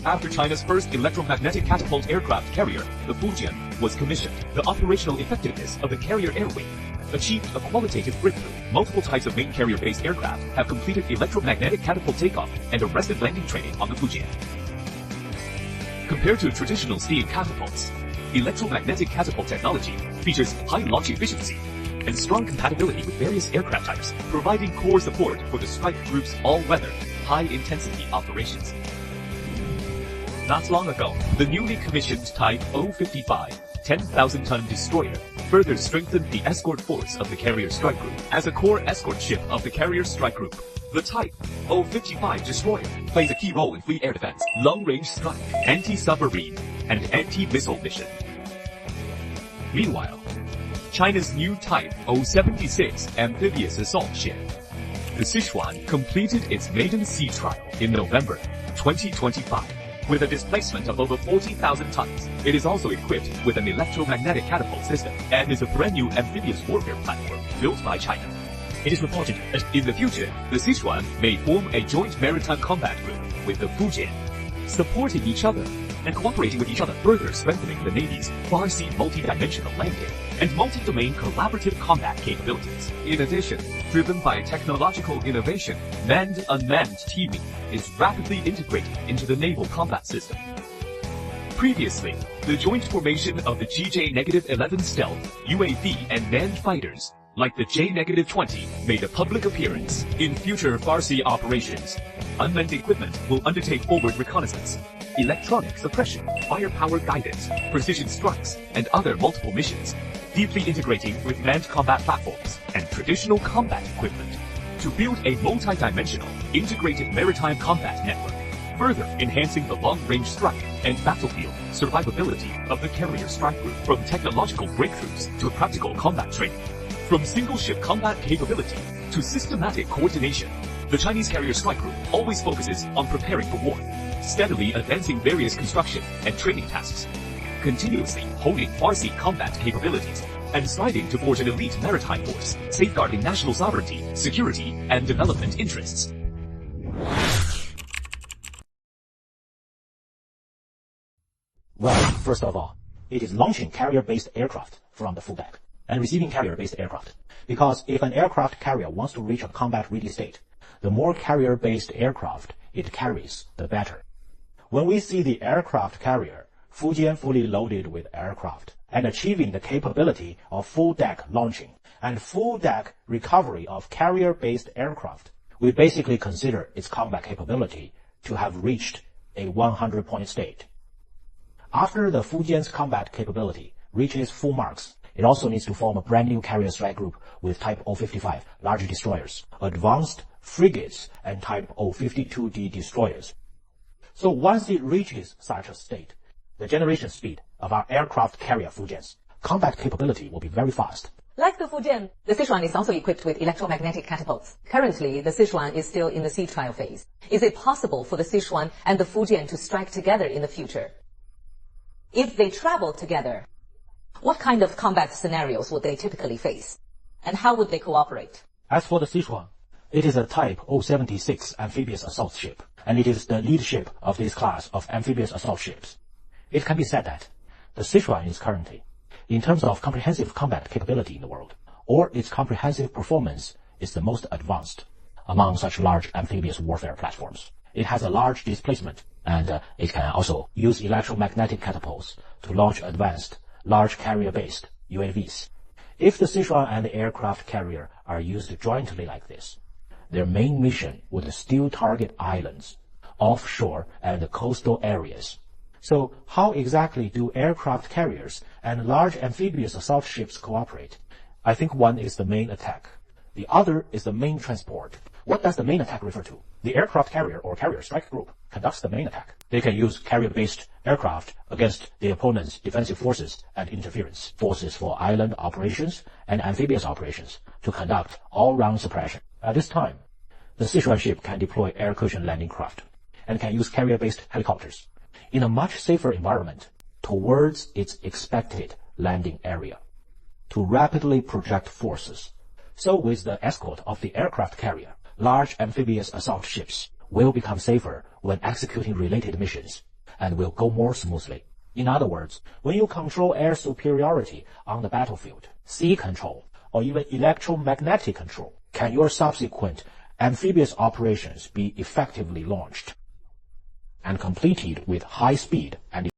After China's first electromagnetic catapult aircraft carrier, the Fujian, was commissioned, the operational effectiveness of the carrier air wing achieved a qualitative breakthrough. Multiple types of main carrier-based aircraft have completed electromagnetic catapult takeoff and arrested landing training on the Fujian. Compared to traditional steam catapults, electromagnetic catapult technology features high launch efficiency and strong compatibility with various aircraft types, providing core support for the strike group's all-weather, high-intensity operations. Not long ago, the newly commissioned Type 055 10,000-ton destroyer further strengthened the escort force of the carrier strike group. As a core escort ship of the carrier strike group, the Type 055 destroyer plays a key role in fleet air defense, long-range strike, anti-submarine, and anti-missile mission. Meanwhile, China's new Type 076 amphibious assault ship, the Sichuan, completed its maiden sea trial in November 2025. With a displacement of over 40,000 tons, it is also equipped with an electromagnetic catapult system and is a brand new amphibious warfare platform built by China. It is reported that in the future, the Sichuan may form a joint maritime combat group with the Fujian, supporting each other and cooperating with each other, further strengthening the Navy's far-sea multi-dimensional landing and multi-domain collaborative combat capabilities. In addition, driven by technological innovation, manned-unmanned teaming is rapidly integrated into the naval combat system. Previously, the joint formation of the GJ-11 stealth, UAV, and manned fighters, like the J-20, made a public appearance. In future far-sea operations, unmanned equipment will undertake forward reconnaissance, electronic suppression, firepower guidance, precision strikes, and other multiple missions, deeply integrating with manned combat platforms and traditional combat equipment to build a multi-dimensional, integrated maritime combat network, further enhancing the long-range strike and battlefield survivability of the carrier strike group. From technological breakthroughs to practical combat training, from single-ship combat capability to systematic coordination, the Chinese carrier strike group always focuses on preparing for war, steadily advancing various construction and training tasks, continuously honing far-sea combat capabilities, and striving to forge an elite maritime force, safeguarding national sovereignty, security, and development interests. Well, first of all, it is launching carrier-based aircraft from the full deck and receiving carrier-based aircraft. Because if an aircraft carrier wants to reach a combat-ready state, the more carrier-based aircraft it carries, the better. When we see the aircraft carrier, Fujian fully loaded with aircraft, and achieving the capability of full-deck launching and full-deck recovery of carrier-based aircraft, we basically consider its combat capability to have reached a 100-point state. After the Fujian's combat capability reaches full marks, it also needs to form a brand new carrier strike group with Type 055 large destroyers, advanced frigates, and Type 052D destroyers. So once it reaches such a state, the generation speed of our aircraft carrier Fujian's combat capability will be very fast. Like the Fujian, the Sichuan is also equipped with electromagnetic catapults. Currently, the Sichuan is still in the sea trial phase. Is it possible for the Sichuan and the Fujian to strike together in the future? If they travel together, what kind of combat scenarios would they typically face? And how would they cooperate? As for the Sichuan, it is a Type 076 amphibious assault ship, and it is the lead ship of this class of amphibious assault ships. It can be said that the Sichuan is currently, in terms of comprehensive combat capability in the world, or its comprehensive performance is the most advanced among such large amphibious warfare platforms. It has a large displacement, and it can also use electromagnetic catapults to launch advanced, large carrier-based UAVs. If the Sichuan and the aircraft carrier are used jointly like this, their main mission would still target islands, offshore and coastal areas. So how exactly do aircraft carriers and large amphibious assault ships cooperate? I think one is the main attack. The other is the main transport. What does the main attack refer to? The aircraft carrier or carrier strike group conducts the main attack. They can use carrier-based aircraft against the opponent's defensive forces and interference forces for island operations and amphibious operations to conduct all-round suppression. At this time, the Sichuan ship can deploy air cushion landing craft and can use carrier-based helicopters in a much safer environment towards its expected landing area to rapidly project forces. So with the escort of the aircraft carrier, large amphibious assault ships will become safer when executing related missions and will go more smoothly. In other words, when you control air superiority on the battlefield, sea control, or even electromagnetic control, can your subsequent amphibious operations be effectively launched and completed with high speed and